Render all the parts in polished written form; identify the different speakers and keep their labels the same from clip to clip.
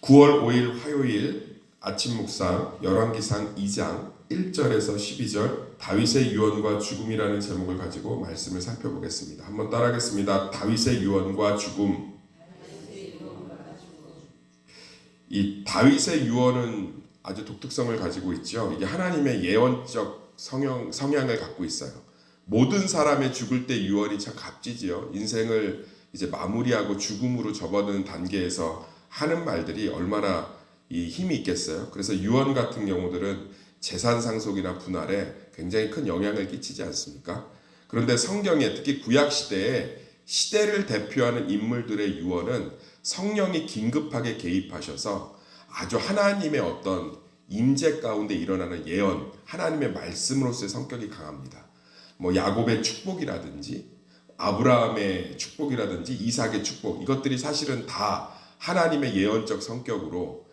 Speaker 1: 9월 5일 화요일 아침 묵상 열왕기상 2장 1절에서 12절 다윗의 유언과 죽음이라는 제목을 가지고 말씀을 살펴보겠습니다. 한번 따라하겠습니다. 다윗의 유언과 죽음. 이 다윗의 유언은 아주 독특성을 가지고 있죠. 이게 하나님의 예언적 성향을 갖고 있어요. 모든 사람의 죽을 때 유언이 참 값지지요. 인생을 이제 마무리하고 죽음으로 접어드는 단계에서 하는 말들이 얼마나 이 힘이 있겠어요. 그래서 유언 같은 경우들은 재산 상속이나 분할에 굉장히 큰 영향을 끼치지 않습니까? 그런데 성경에 특히 구약 시대에 시대를 대표하는 인물들의 유언은 성령이 긴급하게 개입하셔서 아주 하나님의 어떤 임재 가운데 일어나는 예언, 하나님의 말씀으로서의 성격이 강합니다. 뭐 야곱의 축복이라든지 아브라함의 축복이라든지 이삭의 축복, 이것들이 사실은 다 하나님의 예언적 성격으로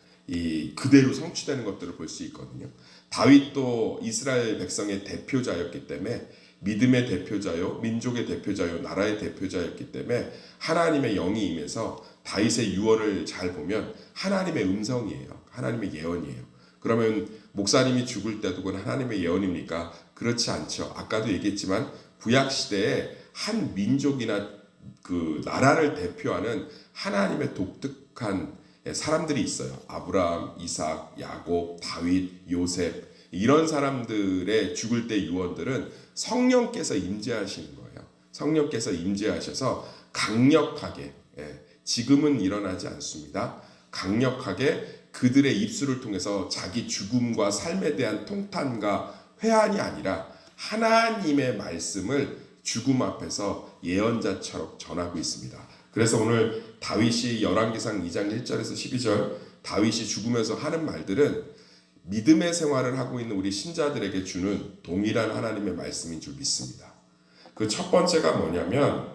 Speaker 1: 그대로 성취되는 것들을 볼 수 있거든요. 다윗도 이스라엘 백성의 대표자였기 때문에 믿음의 대표자요, 민족의 대표자요, 나라의 대표자였기 때문에 하나님의 영이 임해서 다윗의 유언을 잘 보면 하나님의 음성이에요. 하나님의 예언이에요. 그러면 목사님이 죽을 때도 그건 하나님의 예언입니까? 그렇지 않죠. 아까도 얘기했지만 구약 시대에 한 민족이나 그 나라를 대표하는 하나님의 독특한 사람들이 있어요. 아브라함, 이삭, 야곱, 다윗, 요셉, 이런 사람들의 죽을 때 유언들은 성령께서 임재하시는 거예요. 성령께서 임재하셔서 강력하게, 지금은 일어나지 않습니다. 강력하게 그들의 입술을 통해서 자기 죽음과 삶에 대한 통탄과 회한이 아니라 하나님의 말씀을 죽음 앞에서 예언자처럼 전하고 있습니다. 그래서 오늘 다윗이 열왕기상 2장 1절에서 12절 다윗이 죽으면서 하는 말들은 믿음의 생활을 하고 있는 우리 신자들에게 주는 동일한 하나님의 말씀인 줄 믿습니다. 그 첫 번째가 뭐냐면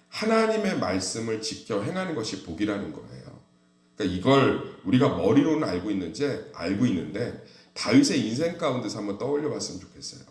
Speaker 1: 하나님의 말씀을 지켜 행하는 것이 복이라는 거예요. 그러니까 이걸 우리가 머리로는 알고 있는데 다윗의 인생 가운데서 한번 떠올려 봤으면 좋겠어요.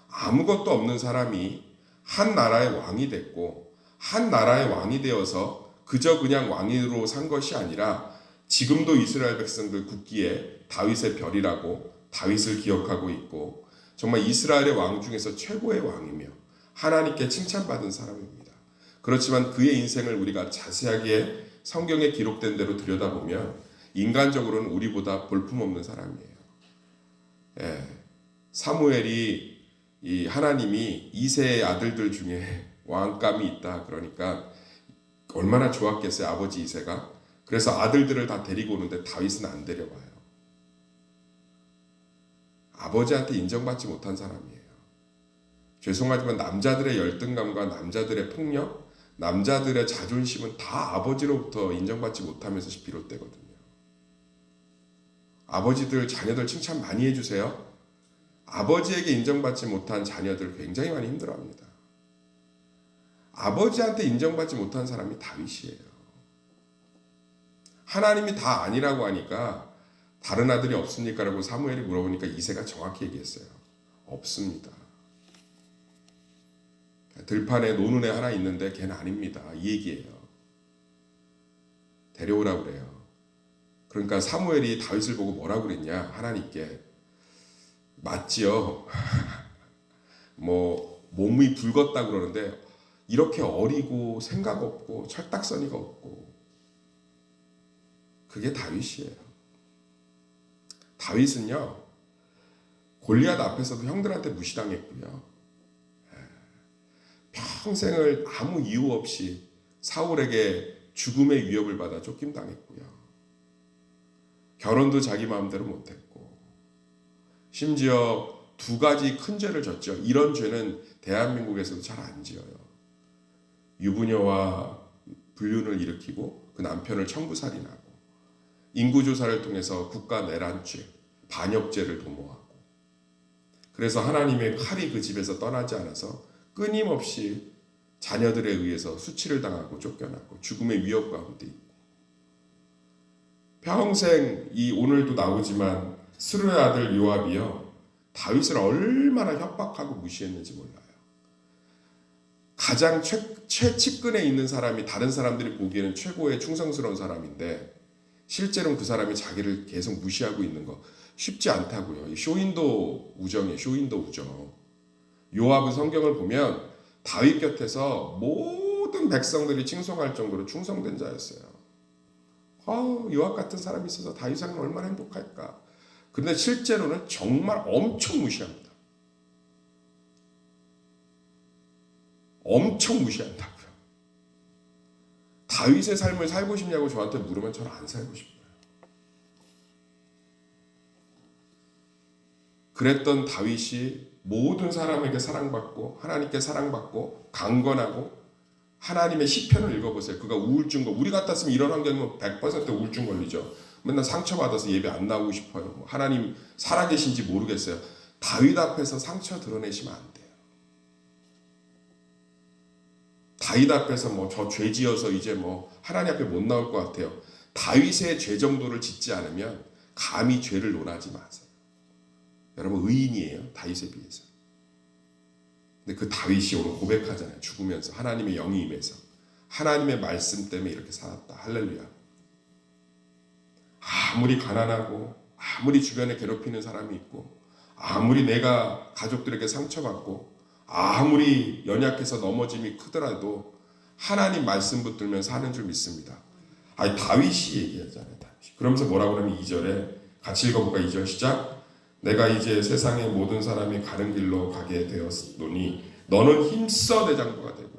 Speaker 1: 아무것도 없는 사람이 한 나라의 왕이 됐고 한 나라의 왕이 되어서 그저 그냥 왕으로 산 것이 아니라 지금도 이스라엘 백성들 국기에 다윗의 별이라고 다윗을 기억하고 있고 정말 이스라엘의 왕 중에서 최고의 왕이며 하나님께 칭찬받은 사람입니다. 그렇지만 그의 인생을 우리가 자세하게 성경에 기록된 대로 들여다보면 인간적으로는 우리보다 볼품없는 사람이에요. 사무엘이 하나님이 이세의 아들들 중에 왕감이 있다. 그러니까 얼마나 좋았겠어요. 아버지 이세가. 그래서 아들들을 다 데리고 오는데 다윗은 안 데려와요. 아버지한테 인정받지 못한 사람이에요. 죄송하지만 남자들의 열등감과 남자들의 폭력, 남자들의 자존심은 다 아버지로부터 인정받지 못하면서 비롯되거든요. 아버지들 자녀들 칭찬 많이 해주세요. 아버지에게 인정받지 못한 자녀들 굉장히 많이 힘들어합니다. 아버지한테 인정받지 못한 사람이 다윗이에요. 하나님이 다 아니라고 하니까 다른 아들이 없습니까? 라고 사무엘이 물어보니까 이새가 정확히 얘기했어요. 없습니다. 들판에 노는 애 하나 있는데 걔는 아닙니다. 이 얘기예요. 데려오라고 그래요. 그러니까 사무엘이 다윗을 보고 뭐라고 그랬냐? 하나님께 맞지요. 뭐 몸이 붉었다 그러는데 이렇게 어리고 생각 없고 철딱서니가 없고 그게 다윗이에요. 다윗은요 골리앗 앞에서도 형들한테 무시당했고요. 평생을 아무 이유 없이 사울에게 죽음의 위협을 받아 쫓김당했고요. 결혼도 자기 마음대로 못했고 심지어 2가지 큰 죄를 졌죠. 이런 죄는 대한민국에서도 잘 안 지어요. 유부녀와 불륜을 일으키고 그 남편을 청부살인하고 인구조사를 통해서 국가 내란죄, 반역죄를 도모하고 그래서 하나님의 칼이 그 집에서 떠나지 않아서 끊임없이 자녀들에 의해서 수치를 당하고 쫓겨나고 죽음의 위협 가운데 있고 평생 오늘도 나오지만 스루의 아들 요압이요 다윗을 얼마나 협박하고 무시했는지 몰라요. 가장 최측근에 있는 사람이 다른 사람들이 보기에는 최고의 충성스러운 사람인데 실제로는 그 사람이 자기를 계속 무시하고 있는 거 쉽지 않다고요. 이 쇼윈도 우정이에요. 쇼윈도 우정. 요압은 성경을 보면 다윗 곁에서 모든 백성들이 칭송할 정도로 충성된 자였어요. 요압 같은 사람이 있어서 다윗은 얼마나 행복할까. 그런데 실제로는 정말 엄청 무시합니다. 엄청 무시한다고요. 다윗의 삶을 살고 싶냐고 저한테 물으면 저는 안 살고 싶어요. 그랬던 다윗이 모든 사람에게 사랑받고 하나님께 사랑받고 강건하고 하나님의 시편을 읽어보세요. 그가 우울증 우리 같았으면 이런 환경이면 100% 우울증 걸리죠. 맨날 상처받아서 예배 안 나오고 싶어요. 하나님 살아계신지 모르겠어요. 다윗 앞에서 상처 드러내시면 안 돼요. 다윗 앞에서 저 죄 지어서 이제 하나님 앞에 못 나올 것 같아요. 다윗의 죄 정도를 짓지 않으면 감히 죄를 논하지 마세요. 여러분 의인이에요. 다윗에 비해서. 근데 그 다윗이 오늘 고백하잖아요. 죽으면서 하나님의 영이 임해서 하나님의 말씀 때문에 이렇게 살았다. 할렐루야. 아무리 가난하고 아무리 주변에 괴롭히는 사람이 있고 아무리 내가 가족들에게 상처받고 아무리 연약해서 넘어짐이 크더라도 하나님 말씀 붙들면 사는 줄 믿습니다. 다윗이 얘기하잖아요. 다윗이. 그러면서 뭐라고 하냐면 2절에 같이 읽어볼까? 2절 시작. 내가 이제 세상의 모든 사람이 가는 길로 가게 되었노니 너는 힘써 대장부가 되고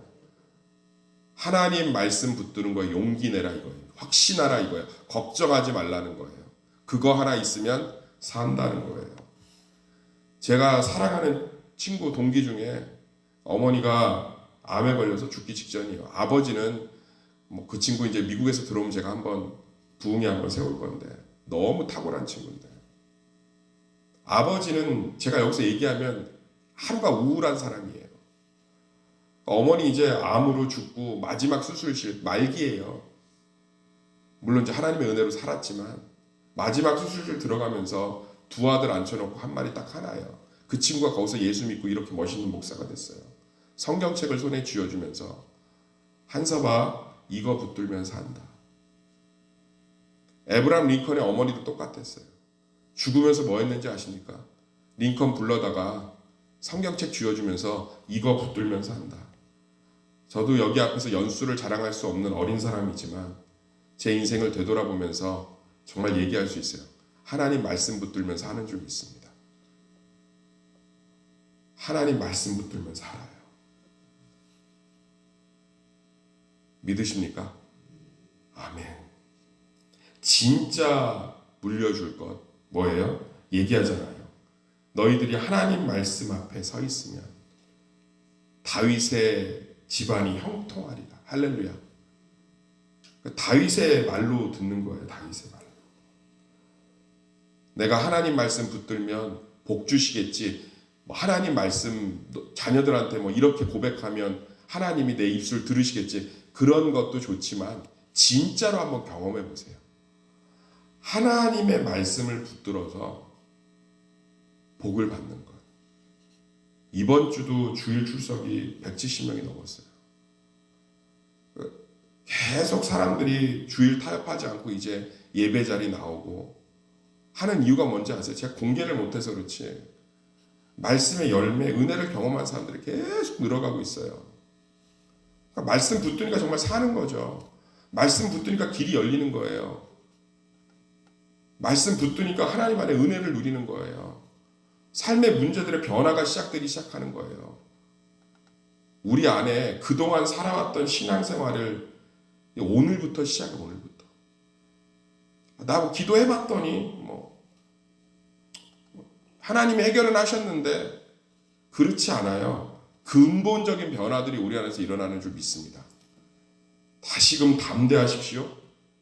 Speaker 1: 하나님 말씀 붙드는 거에 용기 내라 이거예요. 확신하라 이거예요. 걱정하지 말라는 거예요. 그거 하나 있으면 산다는 거예요. 제가 사랑하는 친구 동기 중에 어머니가 암에 걸려서 죽기 직전이에요. 아버지는 그 친구 이제 미국에서 들어오면 제가 한번 부흥회 한번 세울 건데 너무 탁월한 친구인데 아버지는 제가 여기서 얘기하면 하루가 우울한 사람이에요. 어머니 이제 암으로 죽고 마지막 수술실 말기예요. 물론 이제 하나님의 은혜로 살았지만 마지막 수술실 들어가면서 두 아들 앉혀놓고 한 말이 딱 하나예요. 그 친구가 거기서 예수 믿고 이렇게 멋있는 목사가 됐어요. 성경책을 손에 쥐어주면서 한서봐 이거 붙들면서 한다. 에브라임 링컨의 어머니도 똑같았어요. 죽으면서 뭐 했는지 아십니까? 링컨 불러다가 성경책 쥐어주면서 이거 붙들면서 한다. 저도 여기 앞에서 연수를 자랑할 수 없는 어린 사람이지만 제 인생을 되돌아보면서 정말 얘기할 수 있어요. 하나님 말씀 붙들면서 하는 줄 믿습니다. 하나님 말씀 붙들면서 살아요. 믿으십니까? 아멘. 진짜 물려줄 것 뭐예요? 얘기하잖아요. 너희들이 하나님 말씀 앞에 서 있으면 다윗의 집안이 형통하리라. 할렐루야. 다윗의 말로 듣는 거예요. 다윗의 말로. 내가 하나님 말씀 붙들면 복 주시겠지. 하나님 말씀 자녀들한테 이렇게 고백하면 하나님이 내 입술 들으시겠지. 그런 것도 좋지만 진짜로 한번 경험해 보세요. 하나님의 말씀을 붙들어서 복을 받는 것. 이번 주도 주일 출석이 170명이 넘었어요. 계속 사람들이 주일 타협하지 않고 이제 예배 자리 나오고 하는 이유가 뭔지 아세요? 제가 공개를 못해서 그렇지 말씀의 열매, 은혜를 경험한 사람들이 계속 늘어가고 있어요. 그러니까 말씀 붙드니까 정말 사는 거죠. 말씀 붙드니까 길이 열리는 거예요. 말씀 붙드니까 하나님 안에 은혜를 누리는 거예요. 삶의 문제들의 변화가 시작되기 시작하는 거예요. 우리 안에 그동안 살아왔던 신앙생활을 오늘부터 시작해. 오늘부터 나 기도해봤더니 하나님이 해결은 하셨는데 그렇지 않아요. 근본적인 변화들이 우리 안에서 일어나는 줄 믿습니다. 다시금 담대하십시오.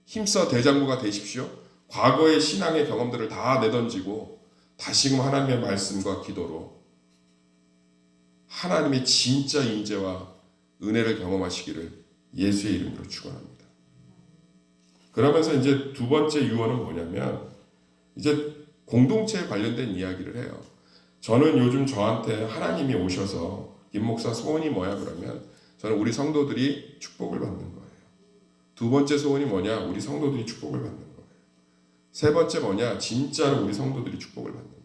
Speaker 1: 힘써 대장부가 되십시오. 과거의 신앙의 경험들을 다 내던지고 다시금 하나님의 말씀과 기도로 하나님의 진짜 임재와 은혜를 경험하시기를 예수의 이름으로 축원합니다. 그러면서 이제 두 번째 유언은 뭐냐면 이제 공동체에 관련된 이야기를 해요. 저는 요즘 저한테 하나님이 오셔서 김 목사 소원이 뭐야 그러면 저는 우리 성도들이 축복을 받는 거예요. 두 번째 소원이 뭐냐? 우리 성도들이 축복을 받는 거예요. 세 번째 뭐냐? 진짜로 우리 성도들이 축복을 받는 거예요.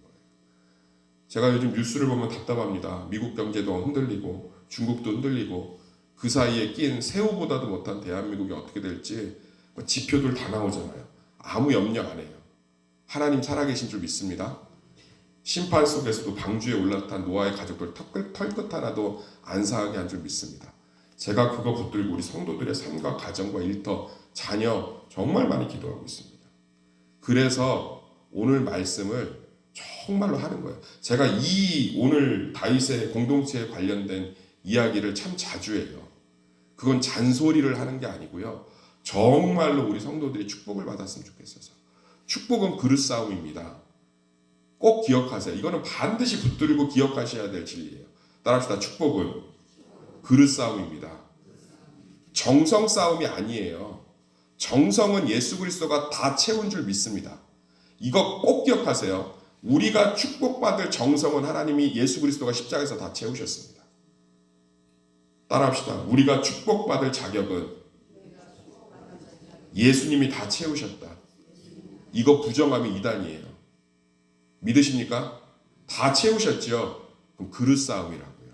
Speaker 1: 제가 요즘 뉴스를 보면 답답합니다. 미국 경제도 흔들리고 중국도 흔들리고 그 사이에 낀 새우보다도 못한 대한민국이 어떻게 될지 지표들 다 나오잖아요. 아무 염려 안 해요. 하나님 살아계신 줄 믿습니다. 심판 속에서도 방주에 올라탄 노아의 가족들 털끝 하나도 안 상하게 한 줄 믿습니다. 제가 그거 붙들고 우리 성도들의 삶과 가정과 일터, 자녀 정말 많이 기도하고 있습니다. 그래서 오늘 말씀을 정말로 하는 거예요. 제가 이 오늘 다윗의 공동체에 관련된 이야기를 참 자주 해요. 그건 잔소리를 하는 게 아니고요. 정말로 우리 성도들이 축복을 받았으면 좋겠어서. 축복은 그릇 싸움입니다. 꼭 기억하세요. 이거는 반드시 붙들고 기억하셔야 될 진리예요. 따라합시다. 축복은 그릇 싸움입니다. 정성 싸움이 아니에요. 정성은 예수 그리스도가 다 채운 줄 믿습니다. 이거 꼭 기억하세요. 우리가 축복받을 정성은 하나님이 예수 그리스도가 십자가에서 다 채우셨습니다. 따라합시다. 우리가 축복받을 자격은 예수님이 다 채우셨다. 이거 부정하면 이단이에요. 믿으십니까? 다 채우셨죠? 그럼 그릇 싸움이라고요.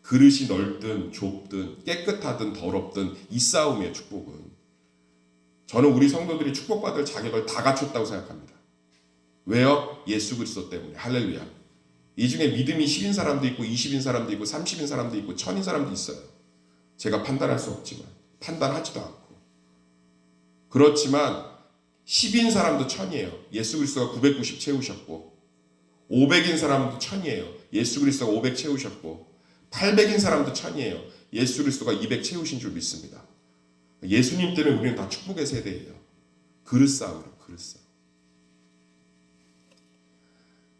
Speaker 1: 그릇이 넓든 좁든 깨끗하든 더럽든 이 싸움이에요. 축복은. 저는 우리 성도들이 축복받을 자격을 다 갖췄다고 생각합니다. 왜요? 예수 그리스도 때문에. 할렐루야. 이 중에 믿음이 10인 사람도 있고 20인 사람도 있고 30인 사람도 있고 1000인 사람도 있어요. 제가 판단할 수 없지만 판단하지도 않고. 그렇지만 10인 사람도 1000이에요. 예수 그리스도가 990 채우셨고 500인 사람도 1000이에요. 예수 그리스도가 500 채우셨고 800인 사람도 1000이에요. 예수 그리스도가 200 채우신 줄 믿습니다. 예수님 때문에 우리는 다 축복의 세대예요. 그릇 싸움이에요. 그릇 싸움.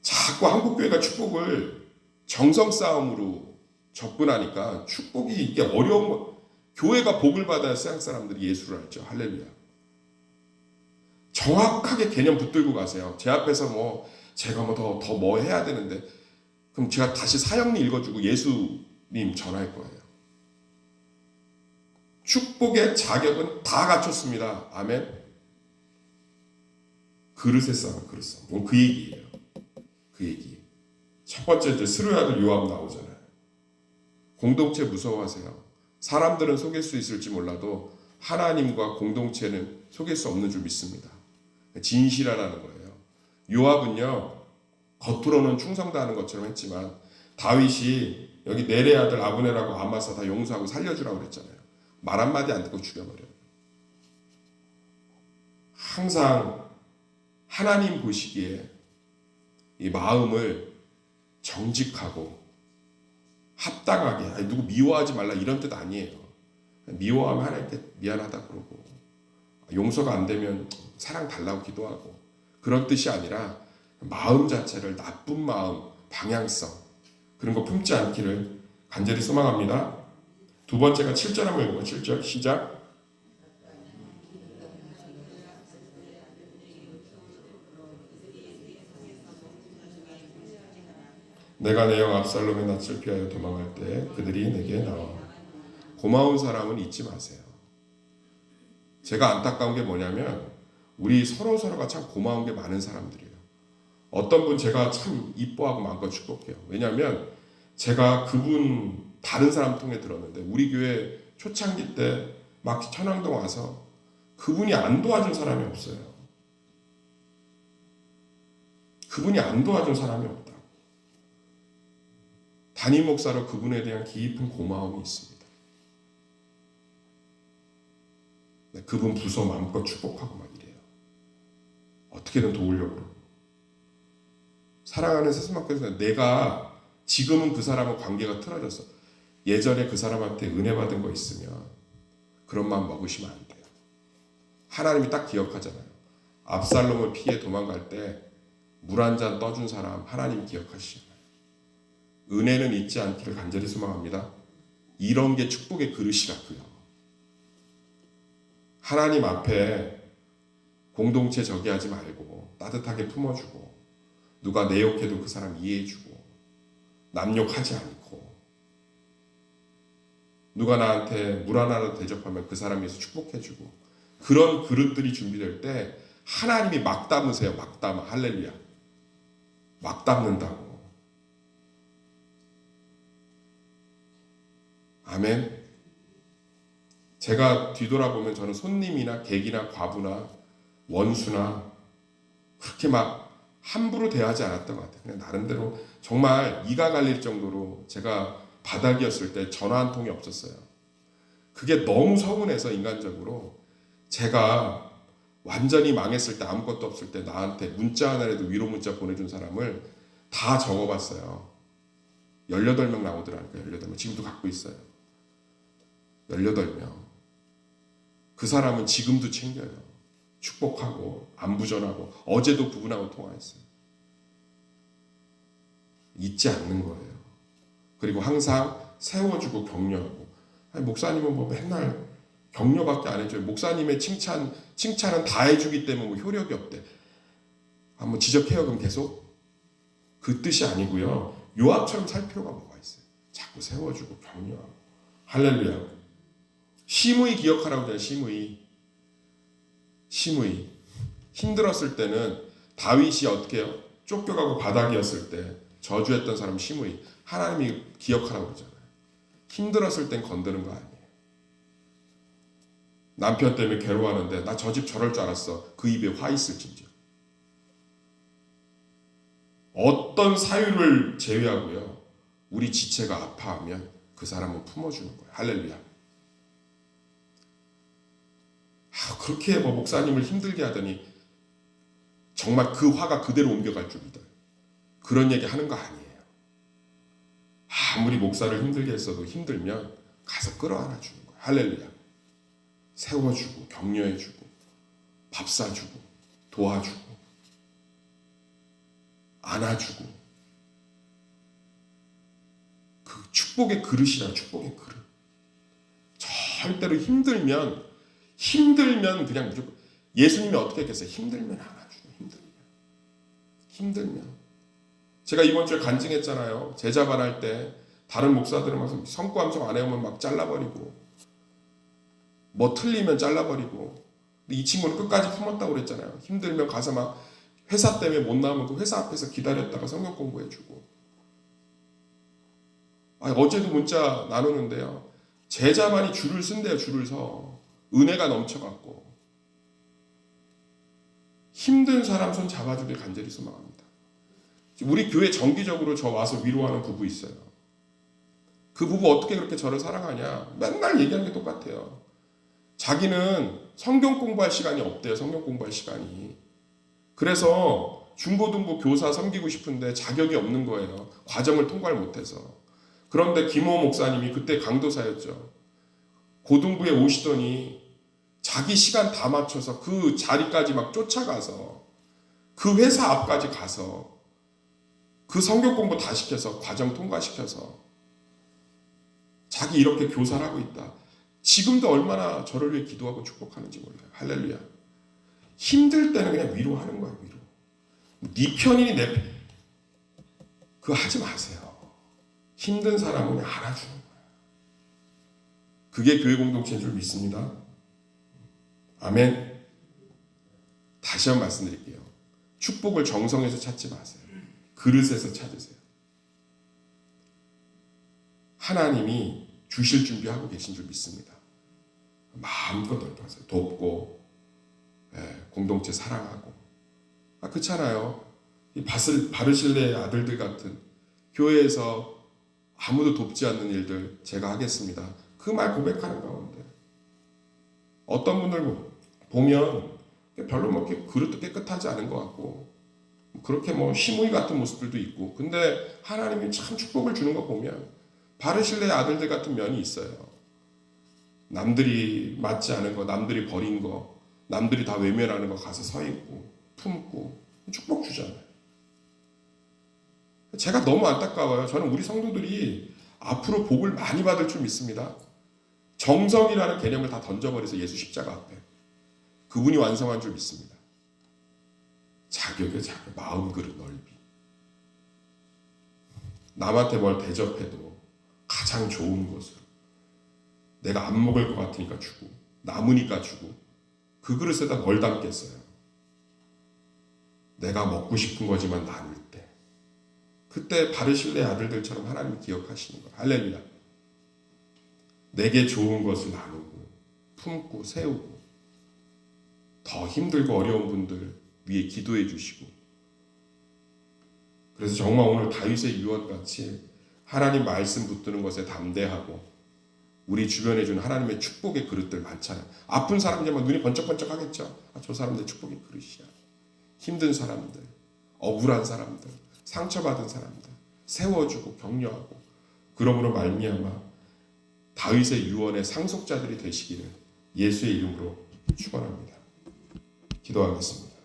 Speaker 1: 자꾸 한국교회가 축복을 정성 싸움으로 접근하니까 축복이 이게 어려운 거. 교회가 복을 받아야 세상 사람들이 예수를 알죠. 할렐루야. 정확하게 개념 붙들고 가세요. 제 앞에서 제가 더 뭐 해야 되는데 그럼 제가 다시 사형리 읽어주고 예수님 전할 거예요. 축복의 자격은 다 갖췄습니다. 아멘. 그릇의 싸움, 그릇 싸움. 그 얘기예요. 그 얘기. 첫 번째 이제 스루의 아들 요압 나오잖아요. 공동체 무서워하세요. 사람들은 속일 수 있을지 몰라도 하나님과 공동체는 속일 수 없는 줄 믿습니다. 진실하라는 거예요. 요압은요. 겉으로는 충성다하는 것처럼 했지만 다윗이 여기 넬의 아들 아브넬하고 아마사 다 용서하고 살려주라고 그랬잖아요. 말 한마디 안 듣고 죽여버려요. 항상 하나님 보시기에 이 마음을 정직하고 합당하게 누구 미워하지 말라 이런 뜻 아니에요. 미워하면 하나님께 미안하다 그러고 용서가 안 되면 사랑 달라고 기도하고 그런 뜻이 아니라 마음 자체를 나쁜 마음, 방향성 그런 거 품지 않기를 간절히 소망합니다. 두 번째가 7절 한번 읽어요. 7절 시작. 내가 내 형 압살롬의 낯을 피하여 도망할 때 그들이 내게 나와. 고마운 사람은 잊지 마세요. 제가 안타까운 게 뭐냐면 우리 서로가 참 고마운 게 많은 사람들이에요. 어떤 분 제가 참 이뻐하고 마음껏 축복해요. 왜냐하면 제가 그분 다른 사람 통해 들었는데 우리 교회 초창기 때 막 천왕동 와서 그분이 안 도와준 사람이 없어요. 그분이 안 도와준 사람이 없다. 담임 목사로 그분에 대한 깊은 고마움이 있습니다. 그분 부서 마음껏 축복하고 막 이래요. 어떻게든 도우려고 그러고. 사랑하는 세스마크에서 내가 지금은 그 사람과 관계가 틀어졌어. 예전에 그 사람한테 은혜 받은 거 있으면 그런 마음 먹으시면 안 돼요. 하나님이 딱 기억하잖아요. 압살롬을 피해 도망갈 때 물 한 잔 떠준 사람 하나님 기억하시잖아요. 은혜는 잊지 않기를 간절히 소망합니다. 이런 게 축복의 그릇이라고요. 하나님 앞에 공동체 저기하지 말고 따뜻하게 품어주고 누가 내 욕해도 그 사람 이해해주고 남욕하지 않고 누가 나한테 물 하나라도 대접하면 그 사람 위해서 축복해주고 그런 그릇들이 준비될 때 하나님이 막 담으세요. 막 담아. 할렐루야. 막 담는다고. 아멘. 제가 뒤돌아보면 저는 손님이나 객이나 과부나 원수나 그렇게 막 함부로 대하지 않았던 것 같아요. 그냥 나름대로 정말 이가 갈릴 정도로 제가 바닥이었을 때 전화 한 통이 없었어요. 그게 너무 서운해서 인간적으로 제가 완전히 망했을 때 아무것도 없을 때 나한테 문자 하나라도 위로 문자 보내준 사람을 다 적어봤어요. 18명 나오더라니까. 18명. 지금도 갖고 있어요. 18명. 그 사람은 지금도 챙겨요. 축복하고 안부 전하고 어제도 그분하고 통화했어요. 잊지 않는 거예요. 그리고 항상 세워주고 격려하고. 아니, 목사님은 뭐 맨날 격려밖에 안 해줘요. 목사님의 칭찬은 다 해주기 때문에 뭐 효력이 없대. 한번 지적해요. 그럼 계속? 그 뜻이 아니고요. 요압처럼 살 필요가 뭐가 있어요. 자꾸 세워주고 격려하고. 할렐루야. 심의 기억하라고 하잖아요. 심의. 힘들었을 때는 다윗이 어떻게 해요? 쫓겨가고 바닥이었을 때 저주했던 사람 심의. 하나님이 기억하라고 그러잖아요. 힘들었을 땐 건드는 거 아니에요. 남편 때문에 괴로워하는데 나 저 집 저럴 줄 알았어. 그 입에 화 있을진저. 어떤 사유를 제외하고요. 우리 지체가 아파하면 그 사람은 품어주는 거예요. 할렐루야. 그렇게 뭐 목사님을 힘들게 하더니 정말 그 화가 그대로 옮겨갈 줄 믿어요. 그런 얘기 하는 거 아니에요. 아무리 목사를 힘들게 했어도 힘들면 가서 끌어안아 주는 거예요. 할렐루야. 세워주고 격려해주고 밥 사주고 도와주고 안아주고 그 축복의 그릇이라. 축복의 그릇. 절대로 힘들면 그냥 무조건. 예수님이 어떻게 했겠어요? 힘들면 안아주고 힘들면. 제가 이번 주에 간증했잖아요. 제자반할 때 다른 목사들은 막 성구 함성 안 해오면 막 잘라버리고 뭐 틀리면 잘라버리고. 근데 이 친구는 끝까지 품었다고 그랬잖아요. 힘들면 가서 막 회사 때문에 못 나오면 그 회사 앞에서 기다렸다가 성경 공부해주고. 어제도 문자 나누는데요. 제자반이 줄을 쓴대요. 줄을 서. 은혜가 넘쳐갖고. 힘든 사람 손 잡아주길 간절히 소망합니다. 우리 교회 정기적으로 저 와서 위로하는 부부 있어요. 그 부부 어떻게 그렇게 저를 사랑하냐. 맨날 얘기하는 게 똑같아요. 자기는 성경 공부할 시간이 없대요. 성경 공부할 시간이. 그래서 중고등부 교사 섬기고 싶은데 자격이 없는 거예요. 과정을 통과를 못해서. 그런데 김호 목사님이 그때 강도사였죠. 고등부에 오시더니 자기 시간 다 맞춰서 그 자리까지 막 쫓아가서 그 회사 앞까지 가서 그 성경 공부 다 시켜서 과정 통과시켜서 자기 이렇게 교사를 하고 있다. 지금도 얼마나 저를 위해 기도하고 축복하는지 몰라요. 할렐루야. 힘들 때는 그냥 위로하는 거예요. 위로. 네 편이니 내 편. 그거 하지 마세요. 힘든 사람은 그냥 알아주는 거예요. 그게 교회 공동체인 줄 믿습니다. 아멘. 다시 한번 말씀드릴게요. 축복을 정성에서 찾지 마세요. 그릇에서 찾으세요. 하나님이 주실 준비하고 계신 줄 믿습니다. 마음껏 넓혀서 돕고 공동체 사랑하고. 그렇잖아요. 이 바르실레의 아들들 같은 교회에서 아무도 돕지 않는 일들 제가 하겠습니다. 그 말 고백하는 가운데 어떤 분들 보면 별로 뭐 그릇도 깨끗하지 않은 것 같고 그렇게 뭐 시무이 같은 모습들도 있고. 근데 하나님이 참 축복을 주는 거 보면 바르실레의 아들들 같은 면이 있어요. 남들이 맞지 않은 거, 남들이 버린 거, 남들이 다 외면하는 거 가서 서 있고 품고 축복 주잖아요. 제가 너무 안타까워요. 저는 우리 성도들이 앞으로 복을 많이 받을 줄 믿습니다. 정성이라는 개념을 다 던져버려서 예수 십자가 앞에 그분이 완성한 줄 믿습니다. 자격의 자격, 마음 그릇 넓이. 남한테 뭘 대접해도 가장 좋은 것으로. 내가 안 먹을 것 같으니까 주고 남으니까 주고 그 그릇에다 뭘 담겠어요? 내가 먹고 싶은 거지만 나눌 때, 그때 바르실레 아들들처럼 하나님이 기억하시는 거예요. 할렐루야. 내게 좋은 것을 나누고 품고 세우고 더 힘들고 어려운 분들 위해 기도해 주시고, 그래서 정말 오늘 다윗의 유언같이 하나님 말씀 붙드는 것에 담대하고 우리 주변에 준 하나님의 축복의 그릇들 많잖아요. 아픈 사람들만 눈이 번쩍번쩍 하겠죠. 저 사람들 축복의 그릇이야. 힘든 사람들, 억울한 사람들, 상처받은 사람들 세워주고 격려하고, 그러므로 말미암아 다윗의 유언의 상속자들이 되시기를 예수의 이름으로 축원합니다. 기도하겠습니다.